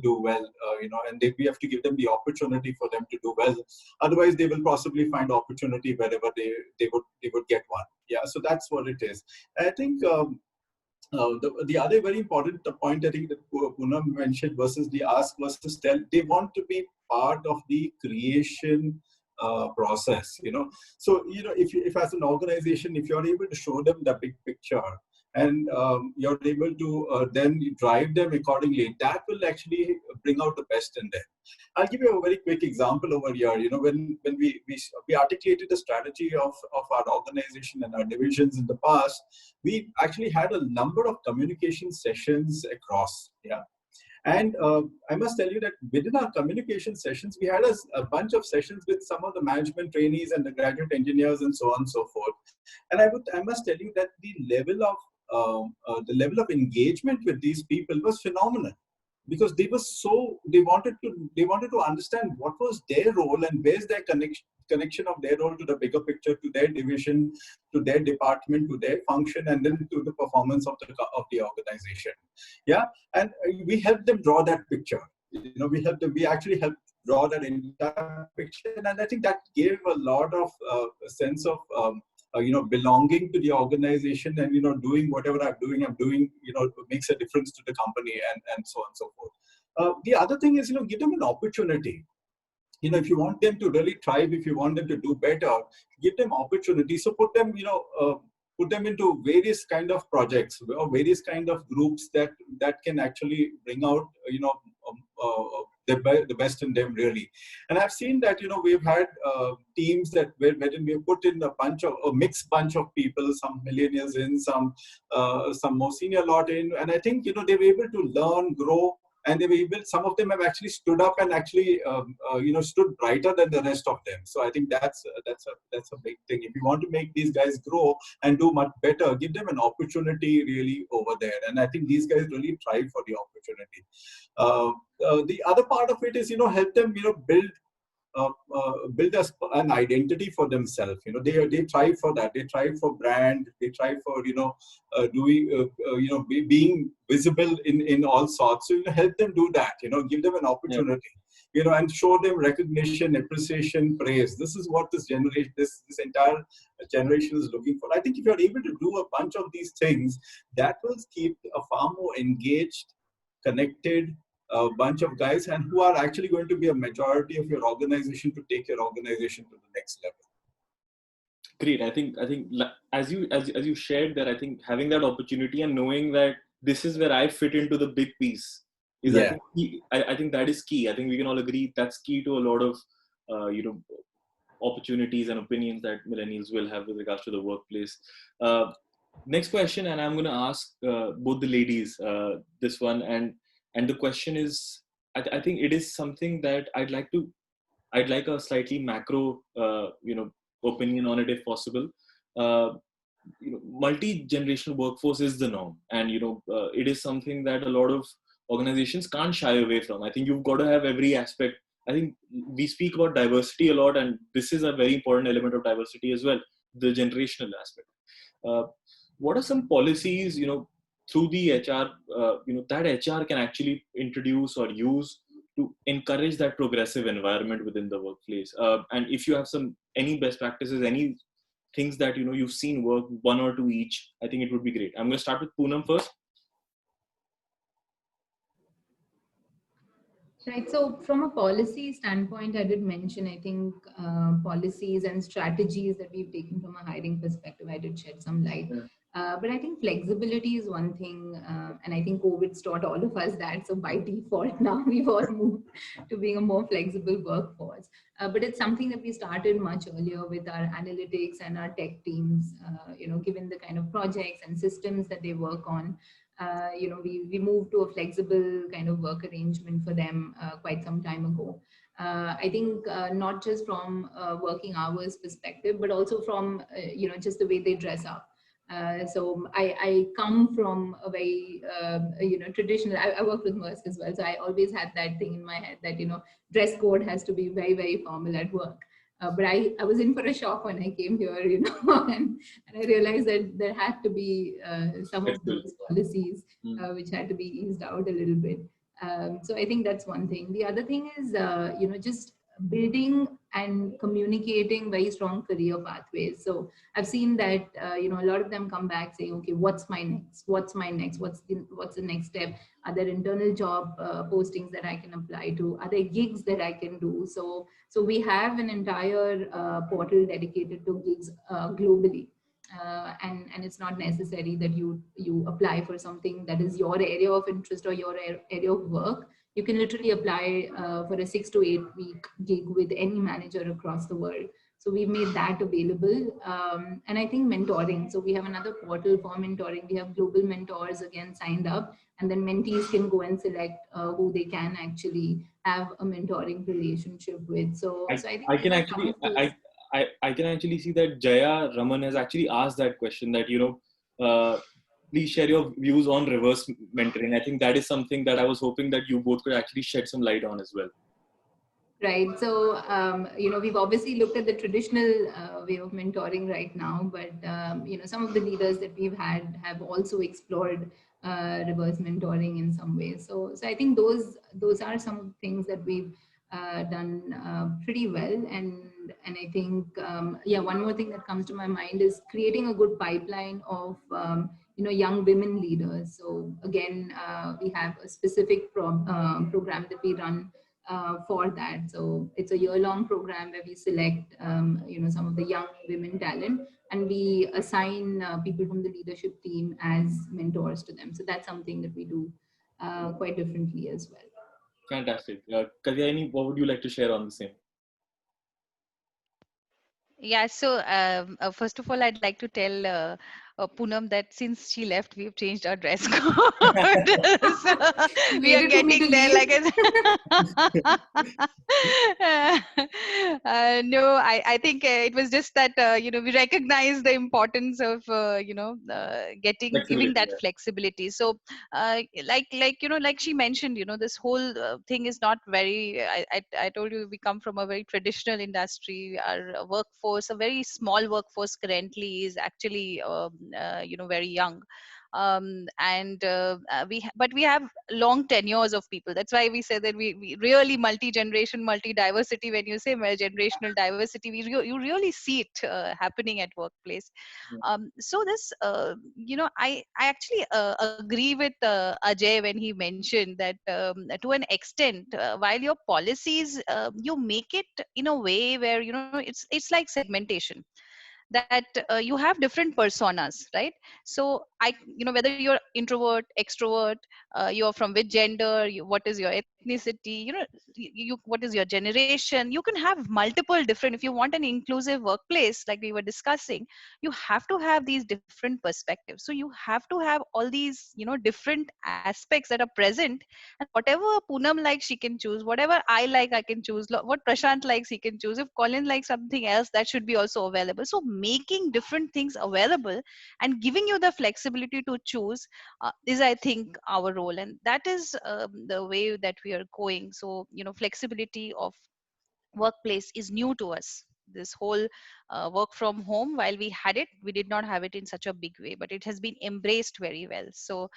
Speaker 4: do well, and we have to give them the opportunity for them to do well. Otherwise, they will possibly find opportunity wherever they would get one. Yeah, so that's what it is. I think the other very important point I think that Poonam mentioned versus the ask versus tell, they want to be part of the creation process. So if as an organization, if you're able to show them the big picture, and you're able to then drive them accordingly, that will actually bring out the best in them. I'll give you a very quick example over here. When we articulated the strategy of our organization and our divisions in the past, we actually had a number of communication sessions across. Yeah. And I must tell you that within our communication sessions, we had a bunch of sessions with some of the management trainees and the graduate engineers and so on and so forth. And I must tell you that the level of engagement with these people was phenomenal, because they wanted to understand what was their role and where's their connection of their role to the bigger picture, to their division, to their department, to their function, and then to the performance of the organization. Yeah, and we helped them draw that picture. We actually helped draw that entire picture, and I think that gave a lot of sense of belonging to the organization, and doing whatever I'm doing makes a difference to the company, and so on and so forth. The other thing is give them an opportunity. If you want them to really thrive, if you want them to do better, give them opportunity. So put them into various kind of projects or various kind of groups that can actually bring out the best in them, really. And I've seen that we've had teams that wherein we put in a mixed bunch of people, some millennials in, some more senior lot in, and I think they were able to learn, grow, and they were able. Some of them have actually stood up and actually stood brighter than the rest of them. So I think that's a big thing. If you want to make these guys grow and do much better, give them an opportunity really over there. And I think these guys really thrive for the opportunity. The other part of it is help them build an identity for themselves. They thrive for that. They thrive for brand. They thrive for being visible in all sorts. So help them do that. Give them an opportunity. Yeah. And show them recognition, appreciation, praise. This is what this generation, this entire generation is looking for. I think if you're able to do a bunch of these things, that will keep a far more engaged, connected bunch of guys, and who are actually going to be a majority of your organization to take your organization to the next level.
Speaker 1: Great. I think as you shared that, I think having that opportunity and knowing that this is where I fit into the big piece is, yeah. I think that is key. I think we can all agree that's key to a lot of opportunities and opinions that millennials will have with regards to the workplace. Next question, and I'm going to ask both the ladies this one, and the question is, I think it is something that I'd like a slightly macro, opinion on it if possible. Uh, multi-generational workforce is the norm, and it is something that a lot of organizations can't shy away from. I think you've got to have every aspect. I think we speak about diversity a lot, and this is a very important element of diversity as well, the generational aspect. uh, what are some policies, through the HR, that HR can actually introduce or use to encourage that progressive environment within the workplace? And if you have any best practices, any things that you've seen work, one or two each, I think it would be great. I'm going to start with Poonam first.
Speaker 2: Right. So, from a policy standpoint, I did mention, I think, policies and strategies that we've taken from a hiring perspective, I did shed some light.
Speaker 1: Yeah.
Speaker 2: But I think flexibility is one thing. And I think COVID's taught all of us that. So, by default, now we've all moved to being a more flexible workforce. But it's something that we started much earlier with our analytics and our tech teams, given the kind of projects and systems that they work on. We moved to a flexible kind of work arrangement for them quite some time ago. I think not just from working hours perspective, but also from, just the way they dress up. So I come from a very, traditional, I work with Maersk as well. So I always had that thing in my head that, dress code has to be very, very formal at work. But I was in for a shock when I came here, and I realized that there had to be some of those policies which had to be eased out a little bit. So I think that's one thing. The other thing is, just building and communicating very strong career pathways. So I've seen that, a lot of them come back saying, okay, what's my next? What's my next? What's the next step? Are there internal job postings that I can apply to? Are there gigs that I can do? So we have an entire portal dedicated to gigs globally. And it's not necessary that you apply for something that is your area of interest or your area of work. You can literally apply for a 6 to 8 week gig with any manager across the world. So we made that available. And I think mentoring. So we have another portal for mentoring. We have global mentors again signed up, and then mentees can go and select who they can actually have a mentoring relationship with. So I think
Speaker 1: I can actually see that Jaya Raman has actually asked that question, that, please share your views on reverse mentoring. I think that is something that I was hoping that you both could actually shed some light on as well.
Speaker 2: Right. So, we've obviously looked at the traditional way of mentoring right now, but, some of the leaders that we've had have also explored reverse mentoring in some ways. So I think those are some of the things that we've done pretty well. And I think, one more thing that comes to my mind is creating a good pipeline of, young women leaders. So again, we have a specific program that we run for that. So it's a year-long program where we select, some of the young women talent, and we assign people from the leadership team as mentors to them. So that's something that we do quite differently as well.
Speaker 1: Fantastic. Kalyani, what would you like to share on the same?
Speaker 3: Yeah, so first of all, I'd like to tell Poonam that since she left, we've changed our dress code. So we are getting there, like no, I think it was just that, we recognize the importance of, giving that flexibility. So like she mentioned, this whole thing is not very, I told you, we come from a very traditional industry. Our workforce, a very small workforce currently, is actually very young. But we have long tenures of people. That's why we say that we really multi-generation, multi-diversity. When you say generational diversity, you really see it happening at workplace. So this, I actually agree with Ajay when he mentioned that to an extent, while your policies, you make it in a way where, it's like segmentation. that you have different personas, right? So whether you're introvert, extrovert, you're from which gender, what is your ethnicity, what is your generation, you can have multiple different, if you want an inclusive workplace like we were discussing, you have to have these different perspectives. So you have to have all these different aspects that are present, and whatever Poonam likes she can choose, whatever I like I can choose, what Prashant likes he can choose, if Colin likes something else that should be also available. So making different things available and giving you the flexibility to choose is, I think, our role, and that is the way that we are going. So flexibility of workplace is new to us. This whole work from home, while we had it, we did not have it in such a big way, but it has been embraced very well. So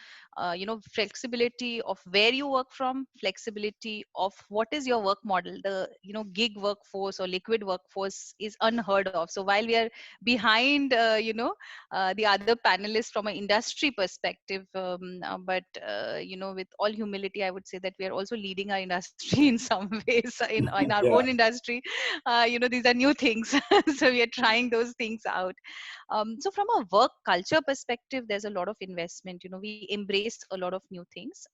Speaker 3: flexibility of where you work from, flexibility of what is your work model. The gig workforce or liquid workforce is unheard of. So while we are behind the other panelists from an industry perspective, but with all humility I would say that we are also leading our industry in some ways, in our
Speaker 4: Yeah.
Speaker 3: own industry. These are new things. So we are trying those things out. So from a work culture perspective, there's a lot of investment. We embrace a lot of new things.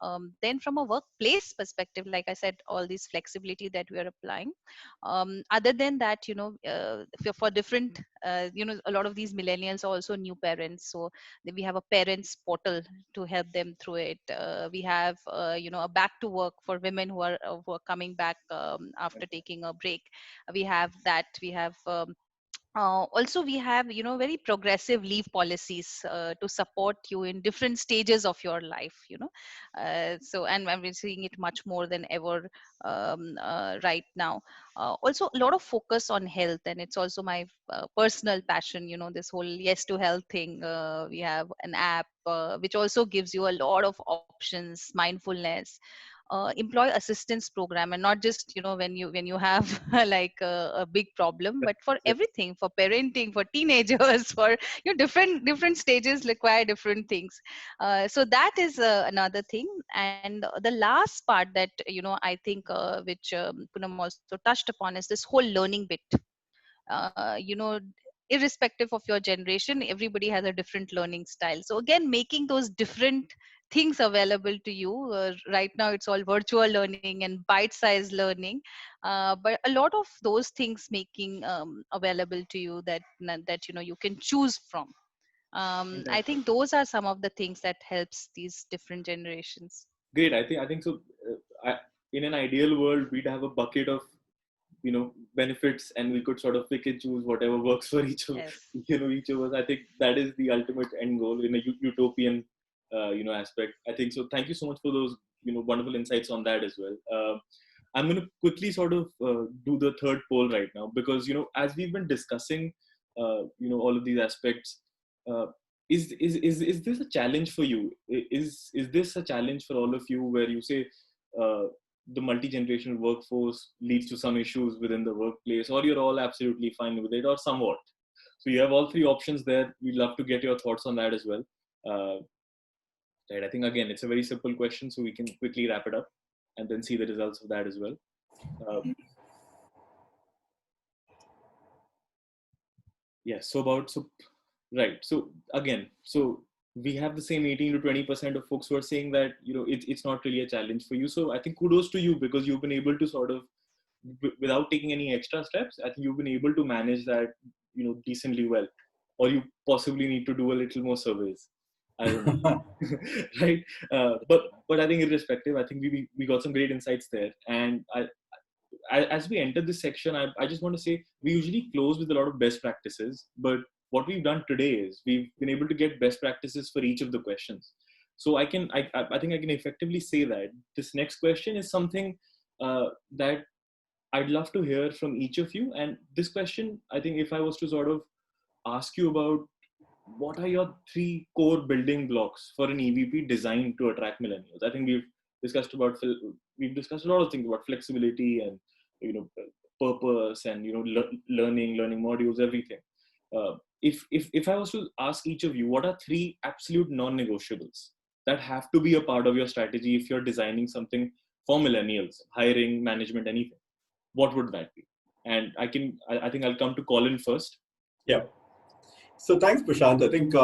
Speaker 3: Then from a workplace perspective, like I said, all this flexibility that we are applying. Other than that, for different, a lot of these millennials are also new parents. So we have a parents portal to help them through it. We have, a back to work for women who are coming back after taking a break. We have that. We have also we have very progressive leave policies to support you in different stages of your life. So and I'm seeing it much more than ever right now. Also a lot of focus on health, and it's also my personal passion, this whole yes to health thing. We have an app which also gives you a lot of options, mindfulness, employee assistance program, and not just when you have like a big problem, but for everything, for parenting, for teenagers, for different stages require different things. So that is another thing. And the last part that I think which Poonam also touched upon is this whole learning bit. uh, you know Irrespective of your generation, everybody has a different learning style. So again, making those different things available to you. Right now it's all virtual learning and bite sized learning, but a lot of those things making available to you, that you can choose from. I
Speaker 1: Fantastic.
Speaker 3: think those are some of the things that helps these different generations.
Speaker 1: Great. I think so. In an ideal world, we'd have a bucket of benefits, and we could sort of pick and choose whatever works for each of
Speaker 3: Yes.
Speaker 1: each of us. I think that is the ultimate end goal in a utopian aspect. I think so. Thank you so much for those wonderful insights on that as well. I'm going to quickly sort of do the third poll right now, because as we've been discussing all of these aspects, uh, is this a challenge for you? Is this a challenge for all of you, where you say uh, the multi-generational workforce leads to some issues within the workplace, or you're all absolutely fine with it, or somewhat? So you have all three options there. We'd love to get your thoughts on that as well. uh, right, I think again it's a very simple question, so we can quickly wrap it up and then see the results of that as well. uh, yes, so about so right, so again, so we have the same 18 to 20% of folks who are saying that it's not really a challenge for you. So I think kudos to you, because you've been able to sort of, without taking any extra steps, I think you've been able to manage that decently well. Or you possibly need to do a little more surveys, I don't know. Right. But I think irrespective, I think we got some great insights there. And as we enter this section, I just want to say we usually close with a lot of best practices, but what we've done today is we've been able to get best practices for each of the questions. So I think I can effectively say that this next question is something that I'd love to hear from each of you. And this question, I think, if I was to sort of ask you about what are your three core building blocks for an EVP designed to attract millennials, I think discussed about we've discussed a lot of things about flexibility and purpose and learning modules, everything. If I was to ask each of you, what are three absolute non-negotiables that have to be a part of your strategy if you're designing something for millennials, hiring, management, anything, what would that be? And I think I'll come to Colin first.
Speaker 4: Yeah. So thanks, Prashant. I think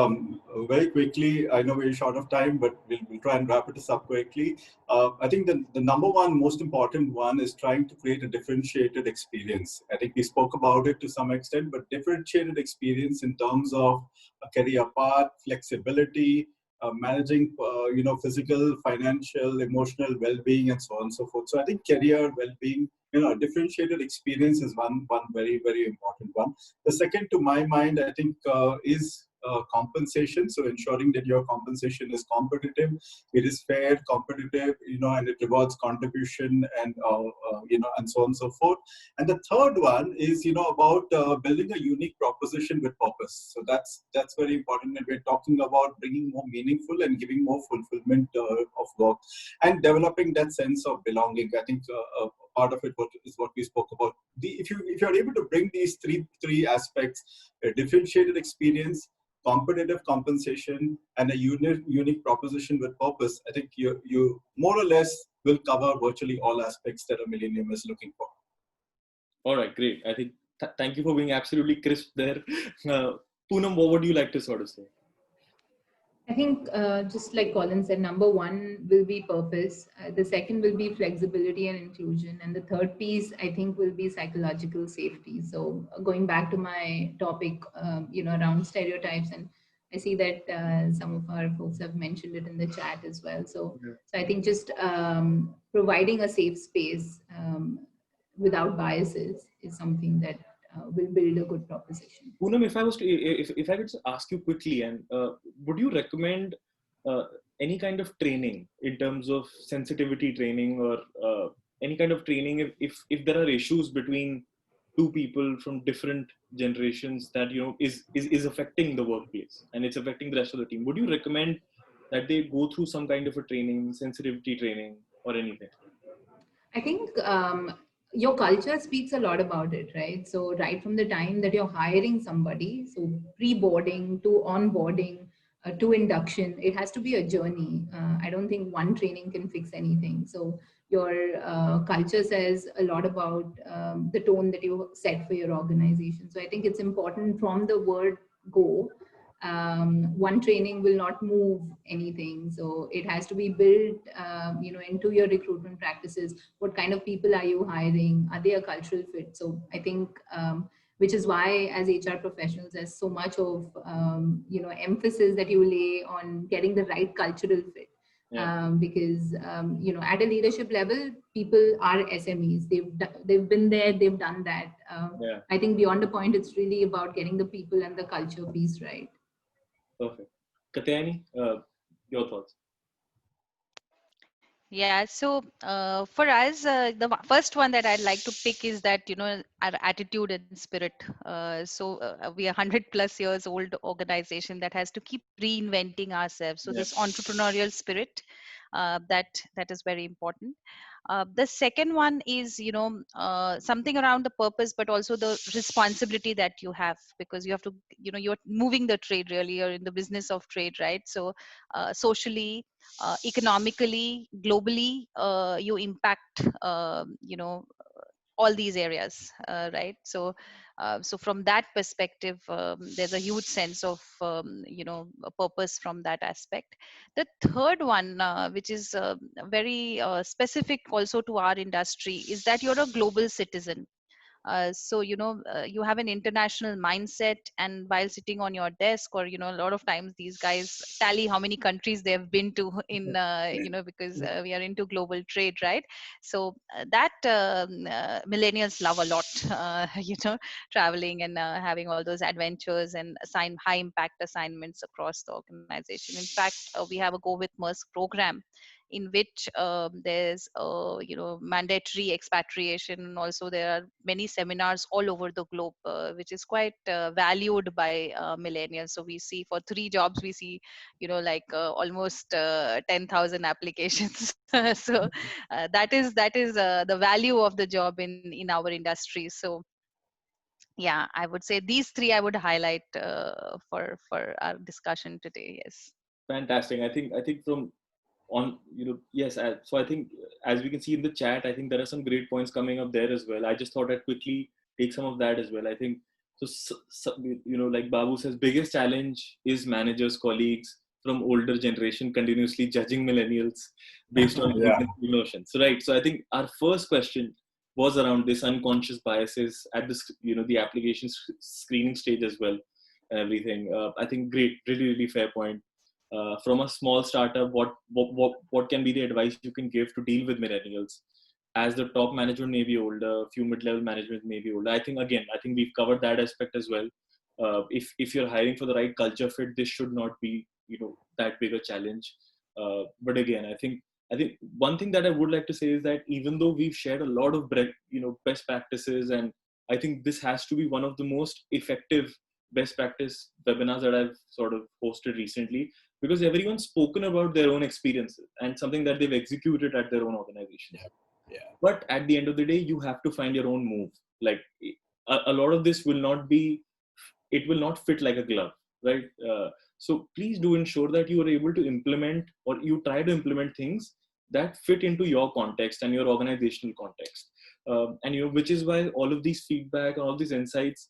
Speaker 4: very quickly, I know we're short of time, but we'll try and wrap it up quickly. I think the number one most important one is trying to create a differentiated experience. I think we spoke about it to some extent, but differentiated experience in terms of a career path, flexibility, managing physical, financial, emotional well-being, and so on and so forth. So I think career well-being, differentiated experience is one very, very important one. The second, to my mind, I think is compensation. So ensuring that your compensation is competitive, it is fair, competitive, and it rewards contribution and and so on and so forth. And the third one is, about building a unique proposition with purpose. So that's very important. And we're talking about bringing more meaningful and giving more fulfillment of work and developing that sense of belonging. I think part of it is what we spoke about. If you're able to bring these three aspects, a differentiated experience, competitive compensation, and a unique proposition with purpose, I think you more or less will cover virtually all aspects that a millennium is looking for.
Speaker 1: All right, great. I think thank you for being absolutely crisp there. Poonam, what would you like to sort of say?
Speaker 2: I think just like Colin said, number one will be purpose. The second will be flexibility and inclusion. And the third piece, I think, will be psychological safety. So going back to my topic, around stereotypes, and I see that some of our folks have mentioned it in the chat as well. So I think just providing a safe space without biases is something that will build a good proposition.
Speaker 1: Poonam, if I could ask you quickly, and would you recommend any kind of training in terms of sensitivity training or any kind of training if there are issues between two people from different generations that is affecting the workplace and it's affecting the rest of the team? Would you recommend that they go through some kind of a training, sensitivity training, or anything?
Speaker 2: I think your culture speaks a lot about it, right? So right from the time that you're hiring somebody, so pre-boarding to onboarding to induction, it has to be a journey. I don't think one training can fix anything. So your culture says a lot about the tone that you set for your organization. So I think it's important from the word go. One training will not move anything, so it has to be built into your recruitment practices. What kind of people are you hiring? Are they a cultural fit? So I think which is why as HR professionals there's so much of emphasis that you lay on getting the right cultural fit. Because at a leadership level, people are SMEs. They've been there, they've done that. I think beyond the point, it's really about getting the people and the culture piece right.
Speaker 1: Perfect. Katyayani, your thoughts?
Speaker 3: Yeah, so for us, the first one that I'd like to pick is that, our attitude and spirit. We are 100+ years old organization that has to keep reinventing ourselves. So this entrepreneurial spirit, that is very important. The second one is, something around the purpose, but also the responsibility that you have, because you have to, you're moving the trade really, you're in the business of trade, right? So socially, economically, globally, you impact, all these areas, right? So from that perspective, there's a huge sense of a purpose from that aspect. The third one, which is very specific also to our industry, is that you're a global citizen. You have an international mindset, and while sitting on your desk, or a lot of times these guys tally how many countries they have been to in because we are into global trade, right? So that millennials love a lot, traveling and having all those adventures and assign high impact assignments across the organization. In fact, we have a Go with Maersk program in which there's mandatory expatriation, and also there are many seminars all over the globe, which is quite valued by millennials. So we see for 3 jobs we see almost 10,000 applications. So that is the value of the job in our industry. So yeah, I would say these 3 I would highlight for our discussion today. Yes,
Speaker 1: Fantastic. I think from on yes, so I think as we can see in the chat, I think there are some great points coming up there as well. I just thought I'd quickly take some of that as well. I think So, like Babu says, biggest challenge is managers, colleagues from older generation continuously judging millennials based on
Speaker 4: Yeah.
Speaker 1: notions. So, right. So I think our first question was around this unconscious biases at the application screening stage as well, and everything. I think great, really, really fair point. From a small startup, what can be the advice you can give to deal with millennials? As the top management may be older, few mid-level management may be older. I think we've covered that aspect as well. If you're hiring for the right culture fit, this should not be that big a challenge. But again, I think one thing that I would like to say is that even though we've shared a lot of best practices, and I think this has to be one of the most effective best practice webinars that I've sort of hosted recently, because everyone's spoken about their own experiences and something that they've executed at their own organization.
Speaker 4: Yeah.
Speaker 1: But at the end of the day, you have to find your own move. Like a lot of this will not be, it will not fit like a glove, right? So please do ensure that you are able to implement, or you try to implement things that fit into your context and your organizational context. And which is why all of these feedback and all these insights,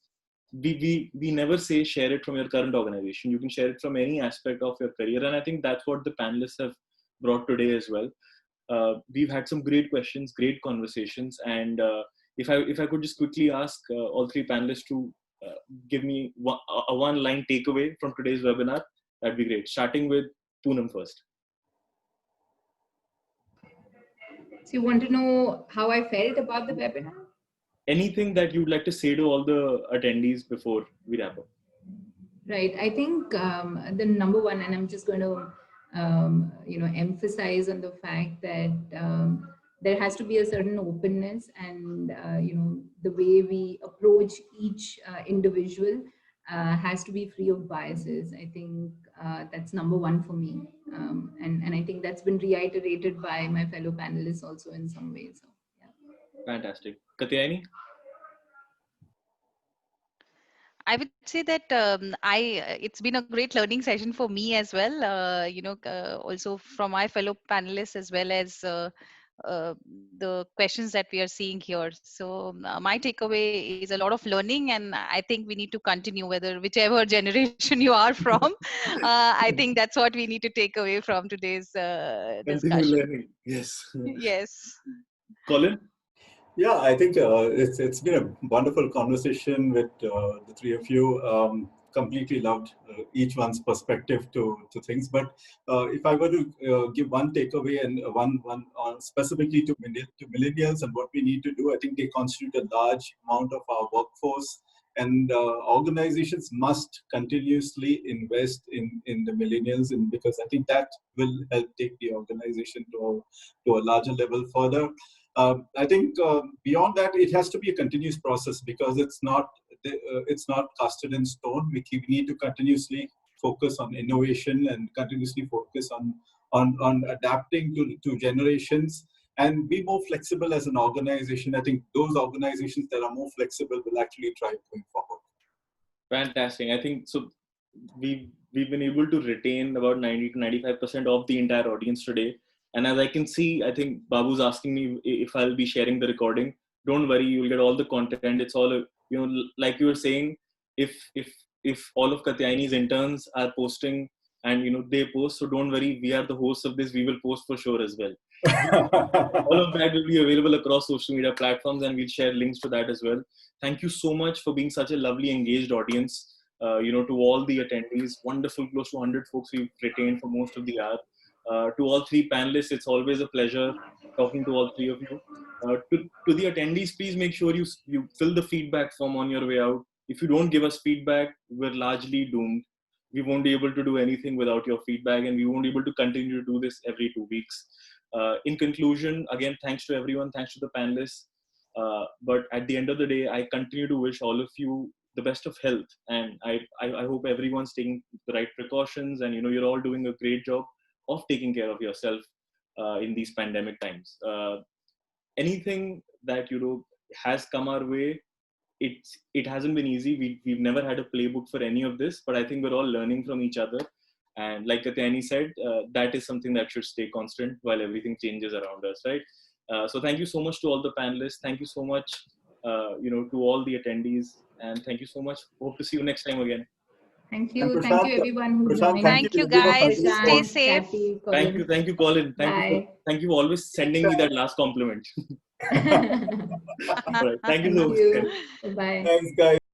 Speaker 1: we never say share it from your current organization. You can share it from any aspect of your career, and I think that's what the panelists have brought today as well. We've had some great questions, great conversations, and if I could just quickly ask all three panelists to give me a one-line takeaway from today's webinar, that'd be great. Starting with Poonam first.
Speaker 2: So you want to know how I felt about the webinar?
Speaker 1: Anything that you'd like to say to all the attendees before we wrap up?
Speaker 2: Right. I think the number one, and I'm just going to, emphasize on the fact that there has to be a certain openness, and the way we approach each individual has to be free of biases. I think that's number one for me, and I think that's been reiterated by my fellow panelists also in some ways. So, yeah.
Speaker 1: Fantastic. Katyayani?
Speaker 3: I would say that it's been a great learning session for me as well. Also from my fellow panelists, as well as the questions that we are seeing here. So my takeaway is a lot of learning, and I think we need to continue, whichever generation you are from. I think that's what we need to take away from today's
Speaker 1: Continue
Speaker 3: discussion.
Speaker 1: learning. Yes.
Speaker 3: Yes.
Speaker 1: Colin?
Speaker 4: Yeah, I think it's been a wonderful conversation with the three of you. Completely loved each one's perspective to things. But if I were to give one takeaway, and one specifically to millennials and what we need to do, I think they constitute a large amount of our workforce, and organizations must continuously invest in the millennials, and because I think that will help take the organization to a larger level further. I think beyond that, it has to be a continuous process, because it's not casted in stone. We need to continuously focus on innovation and continuously focus on adapting to generations and be more flexible as an organization. I think those organizations that are more flexible will actually thrive going forward.
Speaker 1: Fantastic. I think so. We've been able to retain about 90 to 95% of the entire audience today. And as I can see, I think Babu's asking me if I'll be sharing the recording. Don't worry, you'll get all the content. It's all, like you were saying, if all of Katyayani's interns are posting and they post, so don't worry, we are the hosts of this. We will post for sure as well. All of that will be available across social media platforms, and we'll share links to that as well. Thank you so much for being such a lovely, engaged audience. To all the attendees, wonderful, close to 100 folks we've retained for most of the hour. To all three panelists, it's always a pleasure talking to all three of you. To the attendees, please make sure you fill the feedback form on your way out. If you don't give us feedback, we're largely doomed. We won't be able to do anything without your feedback, and we won't be able to continue to do this every 2 weeks. In conclusion, again, thanks to everyone, thanks to the panelists. But at the end of the day, I continue to wish all of you the best of health, and I hope everyone's taking the right precautions, and you're all doing a great job of taking care of yourself in these pandemic times. Anything that has come our way, it hasn't been easy. We've never had a playbook for any of this, but I think we're all learning from each other. And like Katyayani said, that is something that should stay constant while everything changes around us, right? So thank you so much to all the panelists. Thank you so much, to all the attendees. And thank you so much. Hope to see you next time again.
Speaker 2: Thank
Speaker 4: And
Speaker 2: you. Thank you
Speaker 4: Prashant,
Speaker 2: everyone who
Speaker 4: Prashant,
Speaker 2: joined.
Speaker 4: thank
Speaker 3: Thank you,
Speaker 4: You've been a
Speaker 3: guys.
Speaker 4: fantastic
Speaker 3: Stay
Speaker 2: Prashant,
Speaker 4: sponsor.
Speaker 3: safe.
Speaker 2: Kathy,
Speaker 1: Thank you, Colin.
Speaker 2: Bye.
Speaker 1: Thank you for always sending me that last compliment.
Speaker 2: Thank
Speaker 1: All right. Thank you so much.
Speaker 2: you. Bye.
Speaker 4: Thanks, guys.